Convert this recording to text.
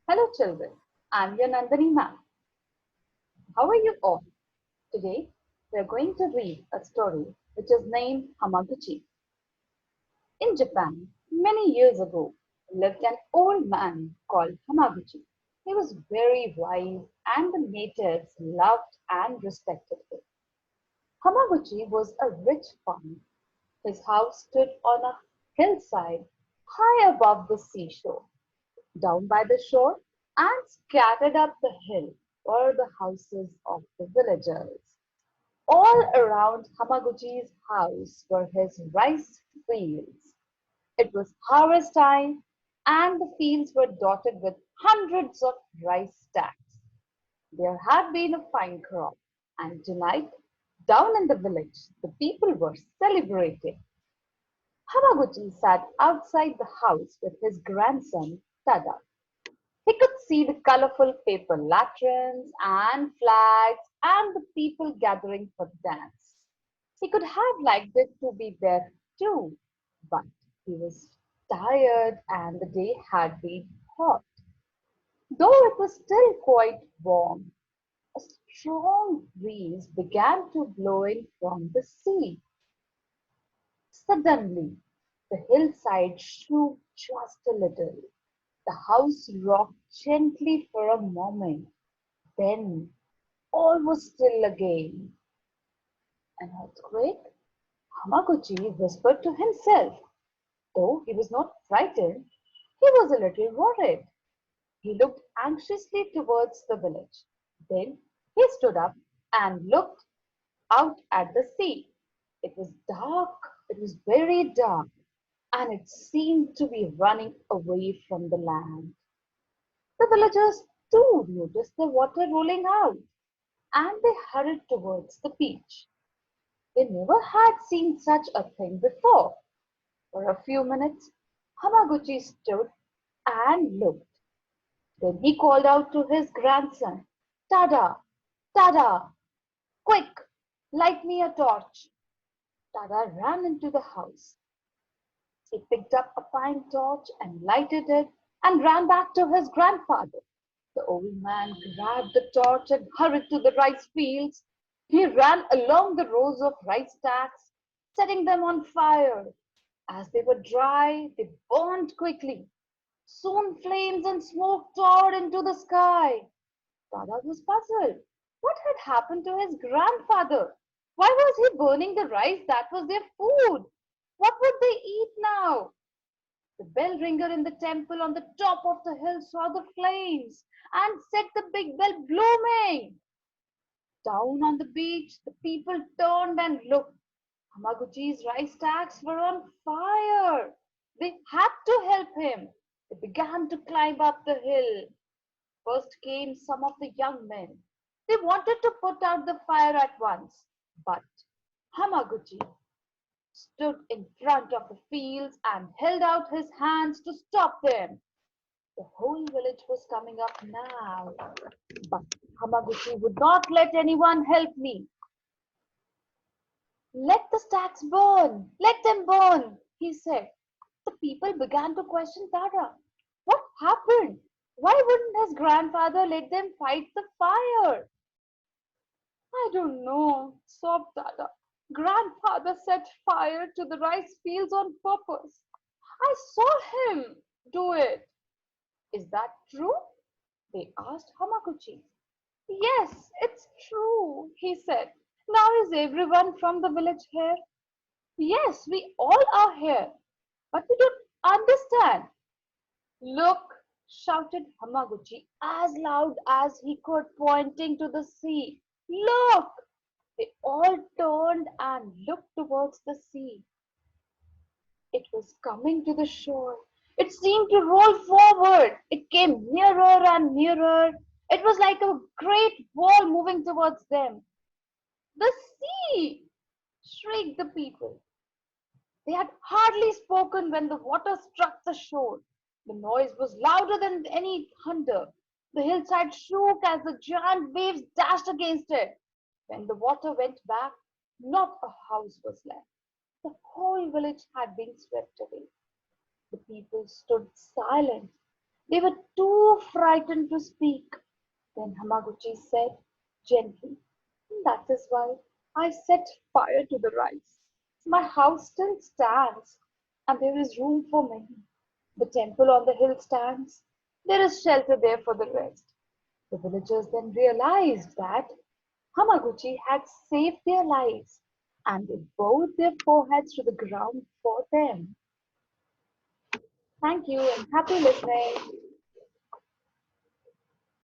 Hello children, I'm your Nandini ma'am. How are you all? Today we are going to read a story which is named Hamaguchi. In Japan, many years ago, lived an old man called Hamaguchi. He was very wise and the natives loved and respected him. Hamaguchi was a rich farmer. His house stood on a hillside high above the seashore. Down by the shore and scattered up the hill were the houses of the villagers. All around Hamaguchi's house were his rice fields. It was harvest time, and the fields were dotted with hundreds of rice stacks. There had been a fine crop, and tonight, down in the village, the people were celebrating. Hamaguchi sat outside the house with his grandson, Tada. He could see the colorful paper lanterns and flags and the people gathering for the dance. He could have liked it to be there too, but he was tired and the day had been hot. Though it was still quite warm, a strong breeze began to blow in from the sea. Suddenly, the hillside shook just a little. The house rocked gently for a moment. Then all was still again. An earthquake? Hamaguchi whispered to himself. Though he was not frightened, he was a little worried. He looked anxiously towards the village. Then he stood up and looked out at the sea. It was dark, it was very dark, and it seemed to be running away from the land. The villagers too noticed the water rolling out, and they hurried towards the beach. They never had seen such a thing before. For a few minutes, Hamaguchi stood and looked. Then he called out to his grandson, Tada, Tada, quick, light me a torch. Tada ran into the house. He picked up a pine torch and lighted it and ran back to his grandfather. The old man grabbed the torch and hurried to the rice fields. He ran along the rows of rice stacks, setting them on fire. As they were dry, they burned quickly. Soon flames and smoke towed into the sky. Dada was puzzled. What had happened to his grandfather? Why was he burning the rice that was their food? What would they eat now? The bell ringer in the temple on the top of the hill saw the flames and set the big bell blooming. Down on the beach, the people turned and looked. Hamaguchi's rice stacks were on fire. They had to help him. They began to climb up the hill. First came some of the young men. They wanted to put out the fire at once, but Hamaguchi stood in front of the fields and held out his hands to stop them. The whole village was coming up now, but Hamaguchi would not let anyone help me. Let the stacks burn, let them burn, he said. The people began to question Tada. What happened? Why wouldn't his grandfather let them fight the fire? I don't know, sobbed Tada. Grandfather set fire to the rice fields on purpose. I saw him do it. Is that true? They asked Hamaguchi. Yes, it's true, he said. Now is everyone from the village here? Yes, we all are here, but we don't understand. Look, shouted Hamaguchi as loud as he could, pointing to the sea. Look! They all turned and looked towards the sea. It was coming to the shore. It seemed to roll forward. It came nearer and nearer. It was like a great wall moving towards them. The sea! Shrieked the people. They had hardly spoken when the water struck the shore. The noise was louder than any thunder. The hillside shook as the giant waves dashed against it. When the water went back, not a house was left. The whole village had been swept away. The people stood silent. They were too frightened to speak. Then Hamaguchi said gently, "That is why I set fire to the rice. My house still stands, and there is room for many. The temple on the hill stands. There is shelter there for the rest." The villagers then realized that Hamaguchi had saved their lives, and they bowed their foreheads to the ground for them. Thank you and happy listening.